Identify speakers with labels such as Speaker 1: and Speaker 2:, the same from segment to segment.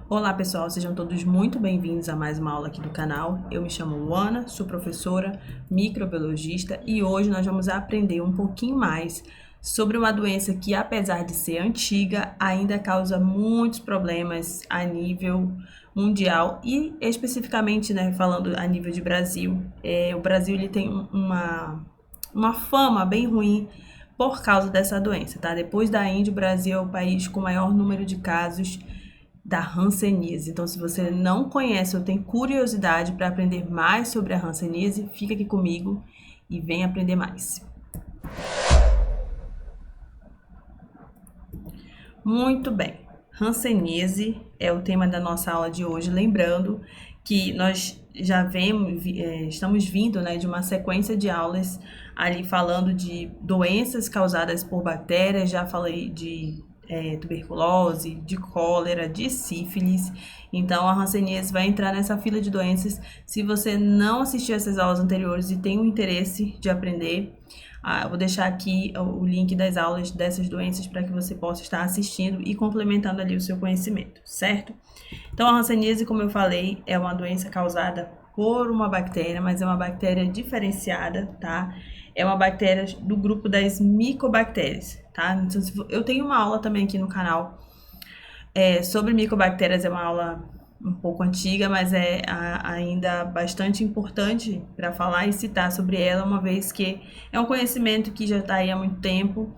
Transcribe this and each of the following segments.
Speaker 1: Olá pessoal, sejam todos muito bem-vindos a mais uma aula aqui do canal. Eu me chamo Luana, sou professora microbiologista e hoje nós vamos aprender um pouquinho mais sobre uma doença que, apesar de ser antiga, ainda causa muitos problemas a nível mundial e especificamente, falando a nível de Brasil. O Brasil ele tem uma fama bem ruim por causa dessa doença, tá? Depois da Índia, o Brasil é o país com maior número de casos da hanseníase. Então, se você não conhece ou tem curiosidade para aprender mais sobre a hanseníase, fica aqui comigo e vem aprender mais. Muito bem, hanseníase é o tema da nossa aula de hoje, lembrando que nós já estamos vindo de uma sequência de aulas ali falando de doenças causadas por bactérias, já falei de tuberculose, de cólera, de sífilis. Então a hanseníase vai entrar nessa fila de doenças. Se você não assistiu essas aulas anteriores e tem o interesse de aprender, eu vou deixar aqui o link das aulas dessas doenças para que você possa estar assistindo e complementando ali o seu conhecimento, certo? Então a hanseníase, como eu falei, é uma doença causada por uma bactéria, mas é uma bactéria diferenciada, tá? É uma bactéria do grupo das micobactérias, tá? Então, eu tenho uma aula também aqui no canal sobre micobactérias, é uma aula um pouco antiga, mas é ainda bastante importante para falar e citar sobre ela, uma vez que é um conhecimento que já está aí há muito tempo,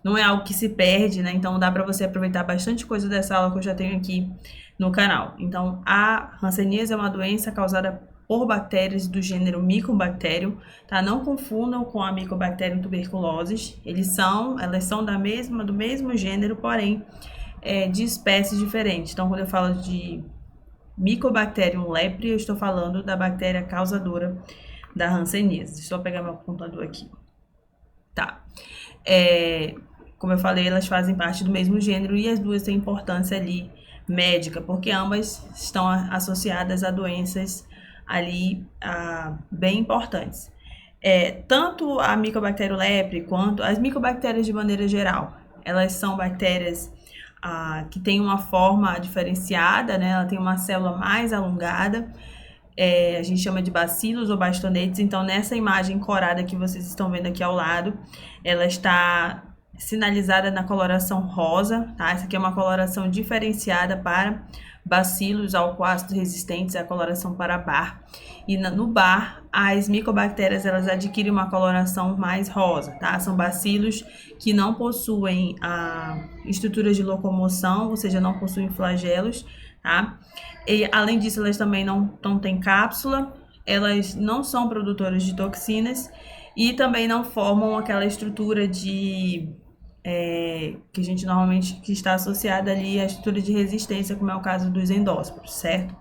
Speaker 1: não é algo que se perde, né? Então dá para você aproveitar bastante coisa dessa aula que eu já tenho aqui no canal. Então, a hanseníase é uma doença causada por bactérias do gênero Mycobacterium, tá? Não confundam com a Mycobacterium tuberculosis. Elas são do mesmo gênero, porém de espécies diferentes. Então, quando eu falo de Mycobacterium leprae, eu estou falando da bactéria causadora da hanseníase. Deixa eu pegar meu computador aqui. Tá. Como eu falei, elas fazem parte do mesmo gênero e as duas têm importância ali médica, porque ambas estão associadas a doenças ali bem importantes. Tanto a Mycobacterium leprae quanto as micobactérias de maneira geral, elas são bactérias que têm uma forma diferenciada, né? Ela tem uma célula mais alongada, a gente chama de bacilos ou bastonetes. Então, nessa imagem corada que vocês estão vendo aqui ao lado, ela está sinalizada na coloração rosa, tá? Essa aqui é uma coloração diferenciada para bacilos alcoácidos resistentes, a coloração para bar. E no bar, as micobactérias, elas adquirem uma coloração mais rosa, tá? São bacilos que não possuem estruturas de locomoção, ou seja, não possuem flagelos, tá? E, além disso, elas também não têm cápsula, elas não são produtoras de toxinas e também não formam aquela estrutura que a gente normalmente está associada ali à estrutura de resistência, como é o caso dos endósporos, certo?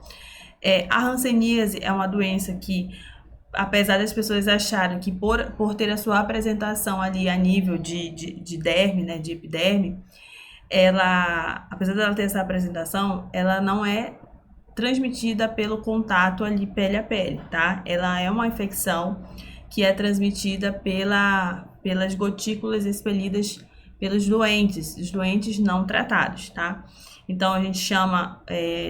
Speaker 1: A hanseníase é uma doença que, apesar das pessoas acharem que por ter a sua apresentação ali a nível de derme, né, de epiderme, apesar dela ter essa apresentação, ela não é transmitida pelo contato ali pele a pele, tá? Ela é uma infecção que é transmitida pelas gotículas expelidas pelos doentes, os doentes não tratados, tá? Então, a gente chama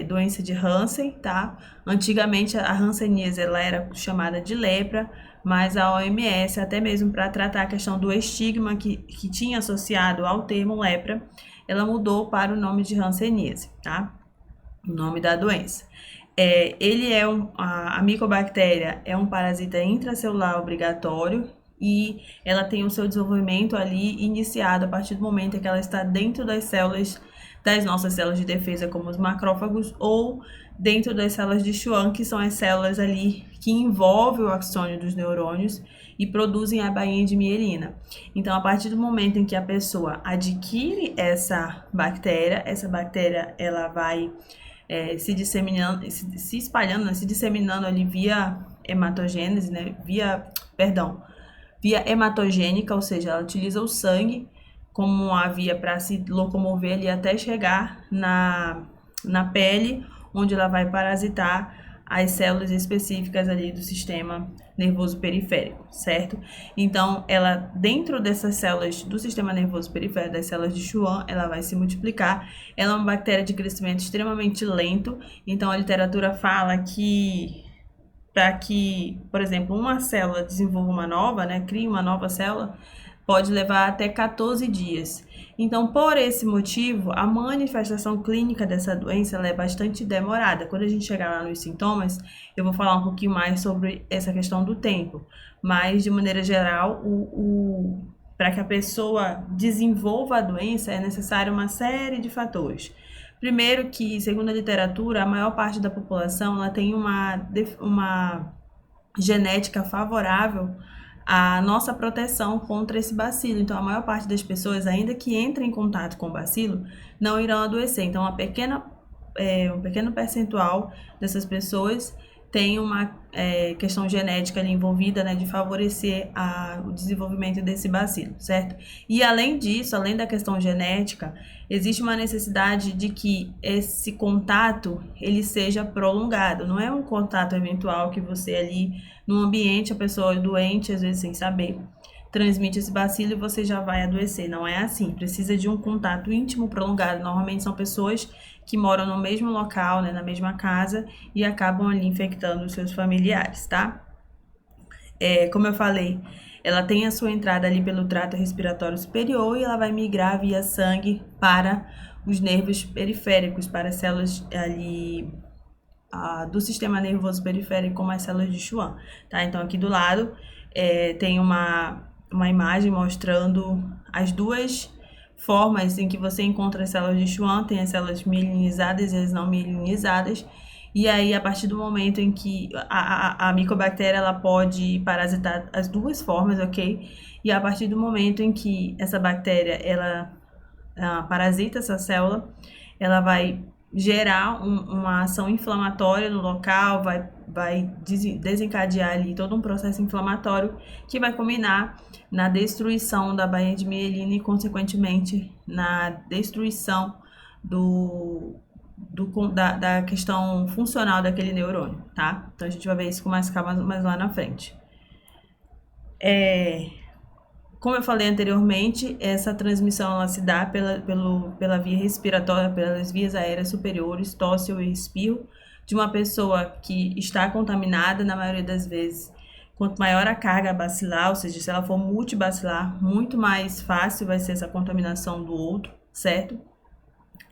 Speaker 1: doença de Hansen, tá? Antigamente, a hanseníase ela era chamada de lepra, mas a OMS, até mesmo para tratar a questão do estigma que tinha associado ao termo lepra, ela mudou para o nome de hanseníase, tá? O nome da doença. A micobactéria é um parasita intracelular obrigatório e ela tem o seu desenvolvimento ali iniciado a partir do momento em que ela está dentro das células, das nossas células de defesa, como os macrófagos, ou dentro das células de Schwann, que são as células ali que envolvem o axônio dos neurônios e produzem a bainha de mielina. Então, a partir do momento em que a pessoa adquire essa bactéria ela vai se disseminando ali via hematogênese, né? Via hematogênica, ou seja, ela utiliza o sangue como uma via para se locomover ali até chegar na pele, onde ela vai parasitar as células específicas ali do sistema nervoso periférico, certo? Então, ela, dentro dessas células do sistema nervoso periférico, das células de Schwann, ela vai se multiplicar. Ela é uma bactéria de crescimento extremamente lento, então a literatura fala que para que, por exemplo, uma célula desenvolva uma nova, né, crie uma nova célula, pode levar até 14 dias. Então, por esse motivo, a manifestação clínica dessa doença ela é bastante demorada. Quando a gente chegar lá nos sintomas, eu vou falar um pouquinho mais sobre essa questão do tempo. Mas, de maneira geral, para que a pessoa desenvolva a doença, é necessário uma série de fatores. Primeiro que, segundo a literatura, a maior parte da população ela tem uma genética favorável à nossa proteção contra esse bacilo. Então, a maior parte das pessoas, ainda que entrem em contato com o bacilo, não irão adoecer. Então, um pequeno percentual dessas pessoas tem uma questão genética ali envolvida, né, de favorecer o desenvolvimento desse bacilo, certo? E além disso, além da questão genética, existe uma necessidade de que esse contato ele seja prolongado. Não é um contato eventual que você ali no ambiente, a pessoa doente, às vezes sem saber, transmite esse bacilo e você já vai adoecer. Não é assim, precisa de um contato íntimo prolongado. Normalmente são pessoas que moram no mesmo local, né, na mesma casa e acabam ali infectando os seus familiares, tá? Como eu falei, ela tem a sua entrada ali pelo trato respiratório superior e ela vai migrar via sangue para os nervos periféricos, para as células ali do sistema nervoso periférico, como as células de Schwann, tá? Então, aqui do lado tem uma imagem mostrando as duas formas em que você encontra as células de Schwann, tem as células mielinizadas e as não mielinizadas, e aí a partir do momento em que a micobactéria ela pode parasitar as duas formas, ok? E a partir do momento em que essa bactéria ela parasita essa célula, ela vai gerar uma ação inflamatória no local, vai desencadear ali todo um processo inflamatório que vai culminar na destruição da baía de mielina e, consequentemente, na destruição da questão funcional daquele neurônio, tá? Então, a gente vai ver isso com mais calma mais lá na frente. Como eu falei anteriormente, essa transmissão ela se dá pela via respiratória, pelas vias aéreas superiores, tosse ou espirro, de uma pessoa que está contaminada, na maioria das vezes. Quanto maior a carga bacilar, ou seja, se ela for multibacilar, muito mais fácil vai ser essa contaminação do outro, certo?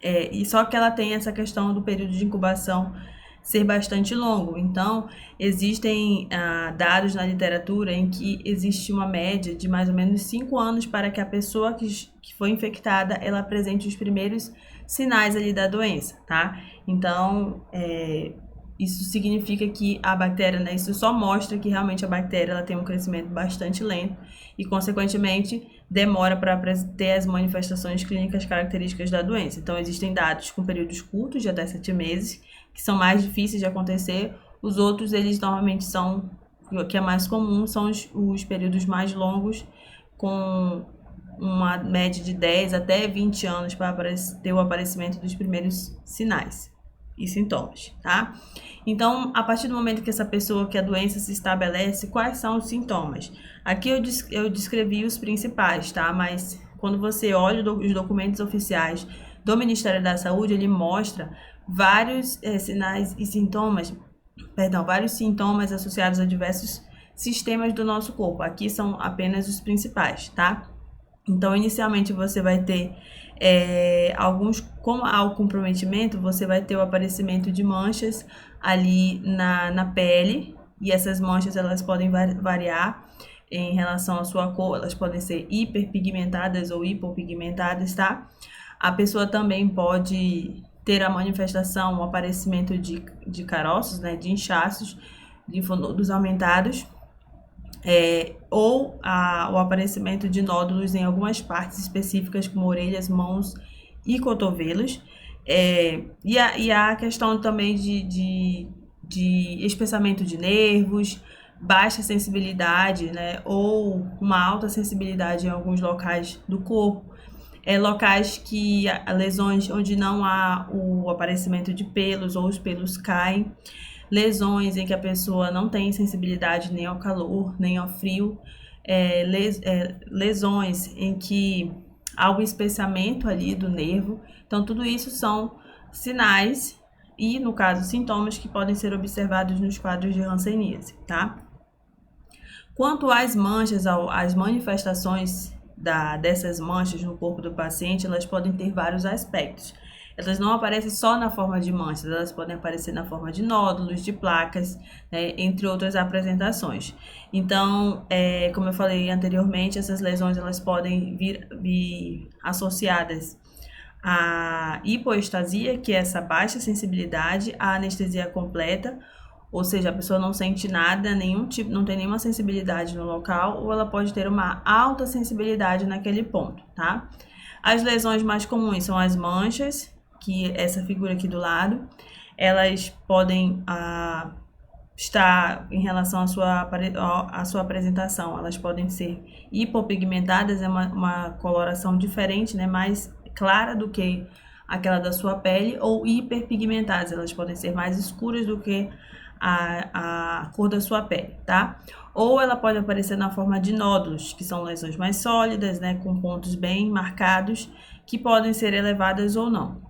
Speaker 1: E só que ela tem essa questão do período de incubação ser bastante longo. Então, existem dados na literatura em que existe uma média de mais ou menos 5 anos para que a pessoa que foi infectada, ela apresente os primeiros sinais ali da doença, tá? Então, isso significa que a bactéria, né, isso só mostra que realmente a bactéria ela tem um crescimento bastante lento e, consequentemente, demora para ter as manifestações clínicas características da doença. Então, existem dados com períodos curtos, de até 7 meses, que são mais difíceis de acontecer. Os outros, eles normalmente são, o que é mais comum, são os períodos mais longos, com uma média de 10 até 20 anos para ter o aparecimento dos primeiros sinais e sintomas, tá? Então, a partir do momento que a doença se estabelece, quais são os sintomas? Aqui eu descrevi os principais, tá? Mas quando você olha os documentos oficiais do Ministério da Saúde, ele mostra vários sinais e sintomas, vários sintomas associados a diversos sistemas do nosso corpo. Aqui são apenas os principais, tá? Então, inicialmente, você vai ter como há o comprometimento, você vai ter o aparecimento de manchas ali na pele, e essas manchas elas podem variar em relação à sua cor, elas podem ser hiperpigmentadas ou hipopigmentadas, tá? A pessoa também pode ter a manifestação, o aparecimento de caroços, né, de inchaços, linfonodos aumentados, ou o aparecimento de nódulos em algumas partes específicas, como orelhas, mãos e cotovelos. E a questão também de espessamento de nervos, baixa sensibilidade, né, ou uma alta sensibilidade em alguns locais do corpo. Locais lesões onde não há o aparecimento de pelos ou os pelos caem. lesões em que a pessoa não tem sensibilidade nem ao calor, nem ao frio, lesões em que há um espessamento ali do nervo. Então, tudo isso são sinais e, no caso, sintomas que podem ser observados nos quadros de hanseníase, tá? Quanto às manchas, às manifestações dessas manchas no corpo do paciente, elas podem ter vários aspectos. Elas não aparecem só na forma de manchas, elas podem aparecer na forma de nódulos, de placas, né, entre outras apresentações. Então, como eu falei anteriormente, essas lesões elas podem vir associadas à hipoestasia, que é essa baixa sensibilidade, à anestesia completa, ou seja, a pessoa não sente nada, nenhum tipo, não tem nenhuma sensibilidade no local, ou ela pode ter uma alta sensibilidade naquele ponto, tá? As lesões mais comuns são as manchas, que essa figura aqui do lado, elas podem estar em relação à sua apresentação, elas podem ser hipopigmentadas, é uma coloração diferente, né, mais clara do que aquela da sua pele, ou hiperpigmentadas, elas podem ser mais escuras do que a cor da sua pele, tá? Ou ela pode aparecer na forma de nódulos, que são lesões mais sólidas, né, com pontos bem marcados, que podem ser elevadas ou não.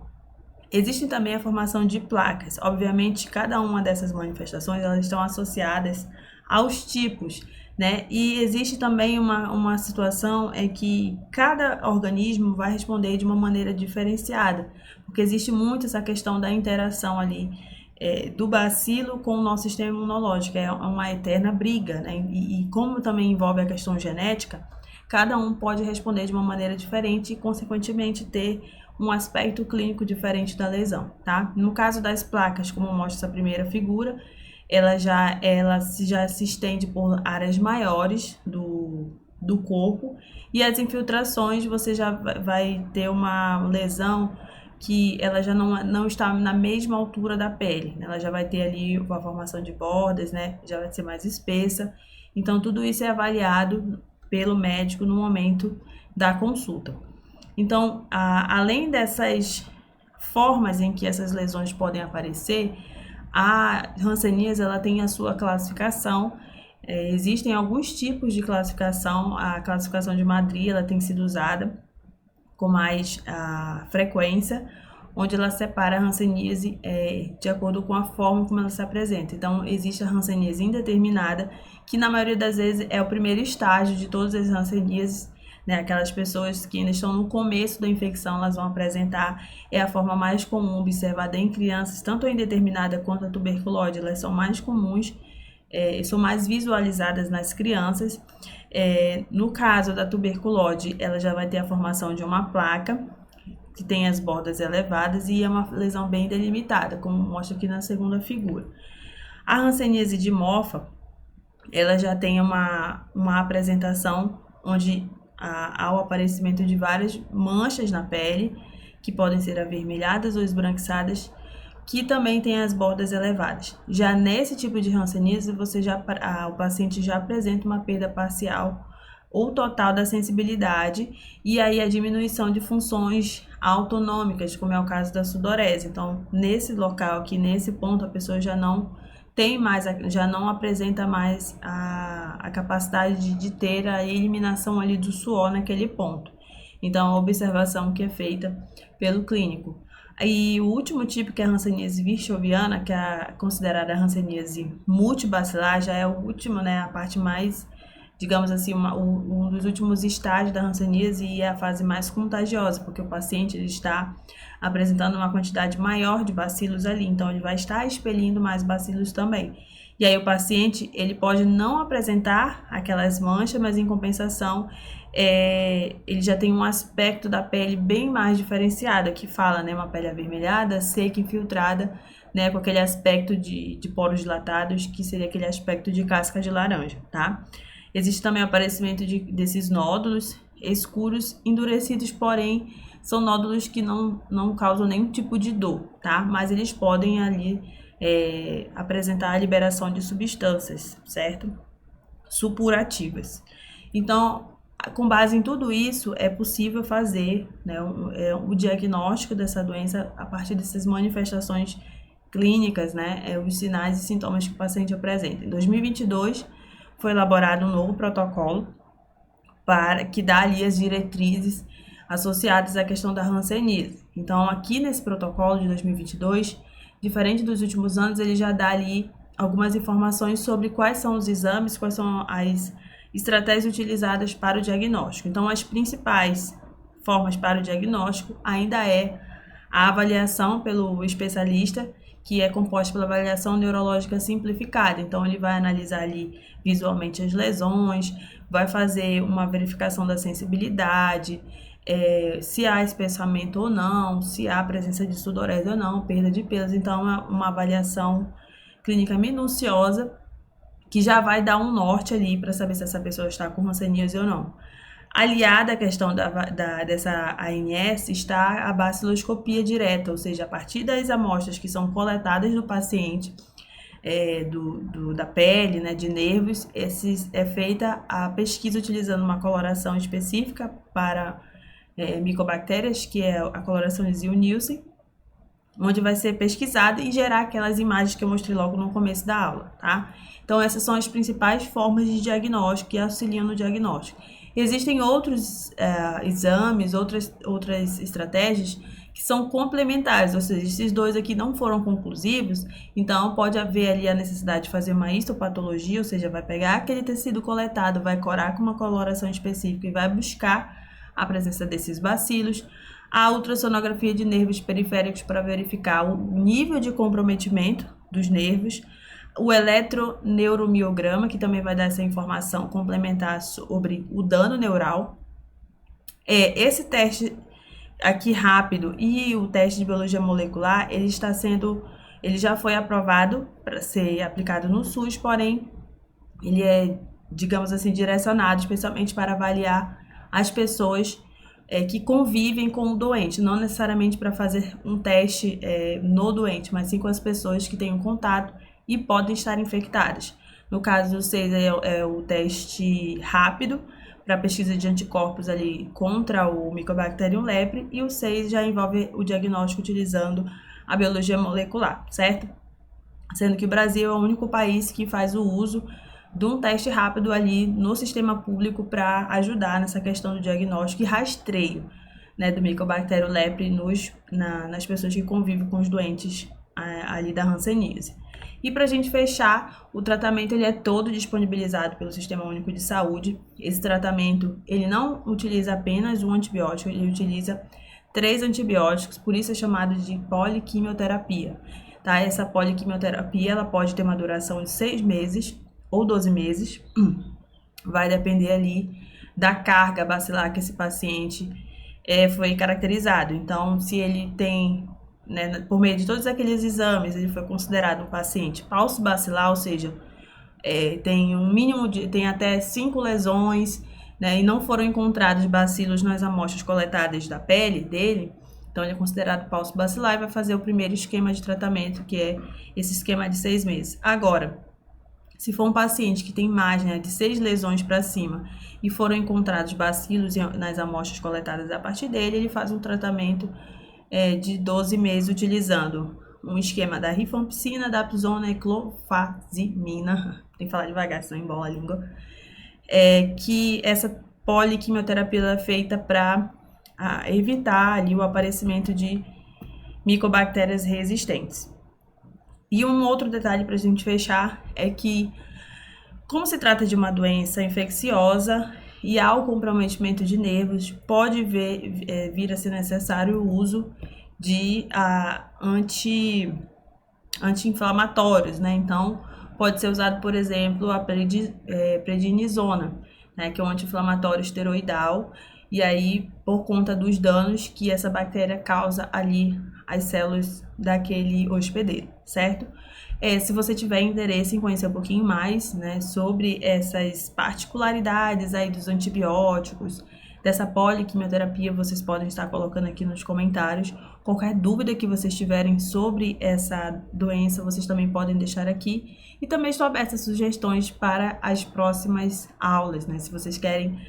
Speaker 1: Existe também a formação de placas. Obviamente, cada uma dessas manifestações elas estão associadas aos tipos, né? E existe também uma situação em que cada organismo vai responder de uma maneira diferenciada, porque existe muito essa questão da interação ali do bacilo com o nosso sistema imunológico, é uma eterna briga, né? E como também envolve a questão genética, cada um pode responder de uma maneira diferente e, consequentemente, ter um aspecto clínico diferente da lesão, tá? No caso das placas, como mostra essa primeira figura, ela já se estende por áreas maiores do corpo, e as infiltrações você já vai ter uma lesão que ela já não está na mesma altura da pele, né? Ela já vai ter ali uma formação de bordas, né? Já vai ser mais espessa. Então, tudo isso é avaliado pelo médico no momento da consulta. Então, além dessas formas em que essas lesões podem aparecer, a hanseníase ela tem a sua classificação. Existem alguns tipos de classificação. A classificação de Madrid ela tem sido usada com mais frequência, onde ela separa a hanseníase de acordo com a forma como ela se apresenta. Então, existe a hanseníase indeterminada, que na maioria das vezes é o primeiro estágio de todas as hanseníases, né? Aquelas pessoas que ainda estão no começo da infecção, elas vão apresentar, é a forma mais comum observada em crianças, tanto a indeterminada quanto a tuberculose, elas são mais comuns, são mais visualizadas nas crianças. No caso da tuberculose, ela já vai ter a formação de uma placa, que tem as bordas elevadas e é uma lesão bem delimitada, como mostra aqui na segunda figura. A hanseníase dimorfa, ela já tem uma apresentação onde há o aparecimento de várias manchas na pele, que podem ser avermelhadas ou esbranquiçadas, que também tem as bordas elevadas. Já nesse tipo de hanseníase, o paciente já apresenta uma perda parcial ou total da sensibilidade, e aí a diminuição de funções autonômicas, como é o caso da sudorese. Então, nesse local aqui, nesse ponto, a pessoa já não apresenta mais a capacidade de ter a eliminação ali do suor naquele ponto. Então, a observação que é feita pelo clínico. E o último tipo, que é a hanseníase virchoviana, que é considerada a hanseníase multibacilar, já é o último, né, a parte mais, digamos assim, um dos últimos estágios da hanseníase, e é a fase mais contagiosa, porque o paciente ele está apresentando uma quantidade maior de bacilos ali, então ele vai estar expelindo mais bacilos também. E aí o paciente, ele pode não apresentar aquelas manchas, mas em compensação, ele já tem um aspecto da pele bem mais diferenciado, que fala, né, uma pele avermelhada, seca, infiltrada, né, com aquele aspecto de poros dilatados, que seria aquele aspecto de casca de laranja, tá? Existe também o aparecimento desses nódulos escuros, endurecidos, porém, são nódulos que não causam nenhum tipo de dor, tá? Mas eles podem ali apresentar a liberação de substâncias, certo? Supurativas. Então, com base em tudo isso, é possível fazer, né, o diagnóstico dessa doença a partir dessas manifestações clínicas, né, os sinais e sintomas que o paciente apresenta. Em 2022, foi elaborado um novo protocolo para que dá ali as diretrizes associadas à questão da hanseníase. Então, aqui nesse protocolo de 2022, diferente dos últimos anos, ele já dá ali algumas informações sobre quais são os exames, quais são as estratégias utilizadas para o diagnóstico. Então, as principais formas para o diagnóstico ainda é a avaliação pelo especialista, que é composta pela avaliação neurológica simplificada. Então, ele vai analisar ali visualmente as lesões, vai fazer uma verificação da sensibilidade, se há espessamento ou não, se há presença de sudorese ou não, perda de pelos. Então, é uma avaliação clínica minuciosa que já vai dar um norte ali para saber se essa pessoa está com hanseníase ou não. Aliada à questão dessa ANS está a baciloscopia direta, ou seja, a partir das amostras que são coletadas do paciente, da pele, né, de nervos, é feita a pesquisa utilizando uma coloração específica para micobactérias, que é a coloração de Ziel-Nielsen, onde vai ser pesquisado e gerar aquelas imagens que eu mostrei logo no começo da aula, tá? Então, essas são as principais formas de diagnóstico que auxiliam no diagnóstico. Existem outros exames, outras estratégias que são complementares, ou seja, esses dois aqui não foram conclusivos, então pode haver ali a necessidade de fazer uma histopatologia, ou seja, vai pegar aquele tecido coletado, vai corar com uma coloração específica e vai buscar a presença desses bacilos. A ultrassonografia de nervos periféricos para verificar o nível de comprometimento dos nervos, o eletroneuromiograma, que também vai dar essa informação complementar sobre o dano neural. Esse teste aqui rápido e o teste de biologia molecular, ele já foi aprovado para ser aplicado no SUS, porém ele é, digamos assim, direcionado especialmente para avaliar as pessoas que convivem com o doente, não necessariamente para fazer um teste no doente, mas sim com as pessoas que têm um contato e podem estar infectadas. No caso do 6 é o teste rápido para pesquisa de anticorpos ali contra o Mycobacterium leprae, e o 6 já envolve o diagnóstico utilizando a biologia molecular, certo? Sendo que o Brasil é o único país que faz o uso de um teste rápido ali no sistema público para ajudar nessa questão do diagnóstico e rastreio, né, do Mycobacterium leprae nas pessoas que convivem com os doentes ali da hanseníase. E para a gente fechar, o tratamento ele é todo disponibilizado pelo Sistema Único de Saúde. Esse tratamento ele não utiliza apenas um antibiótico, ele utiliza 3 antibióticos, por isso é chamado de poliquimioterapia. Tá? Essa poliquimioterapia ela pode ter uma duração de 6 meses ou 12 meses, vai depender ali da carga bacilar que esse paciente foi caracterizado. Então, se ele tem, né, por meio de todos aqueles exames, ele foi considerado um paciente falso bacilar, ou seja, tem até 5 lesões, né, e não foram encontrados bacilos nas amostras coletadas da pele dele, então ele é considerado falso bacilar e vai fazer o primeiro esquema de tratamento, que é esse esquema de 6 meses. Agora, se for um paciente que tem mais, né, de 6 lesões para cima e foram encontrados bacilos nas amostras coletadas a partir dele, ele faz um tratamento de 12 meses utilizando um esquema da rifampicina, dapsona e clofazimina, tem que falar devagar, senão embola a língua, que essa poliquimioterapia é feita para evitar ali o aparecimento de micobactérias resistentes. E um outro detalhe para a gente fechar é que, como se trata de uma doença infecciosa e há o comprometimento de nervos, pode vir a ser necessário o uso de anti-inflamatórios, né? Então, pode ser usado, por exemplo, a prednisona, né? Que é um anti-inflamatório esteroidal, e aí, por conta dos danos que essa bactéria causa ali às células daquele hospedeiro, certo? Se você tiver interesse em conhecer um pouquinho mais, né, sobre essas particularidades aí dos antibióticos, dessa poliquimioterapia, vocês podem estar colocando aqui nos comentários. Qualquer dúvida que vocês tiverem sobre essa doença, vocês também podem deixar aqui. E também estou aberta a sugestões para as próximas aulas, né? Se vocês querem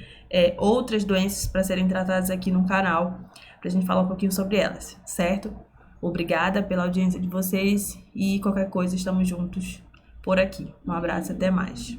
Speaker 1: outras doenças para serem tratadas aqui no canal, para a gente falar um pouquinho sobre elas, certo? Obrigada pela audiência de vocês e qualquer coisa estamos juntos por aqui. Um abraço e até mais.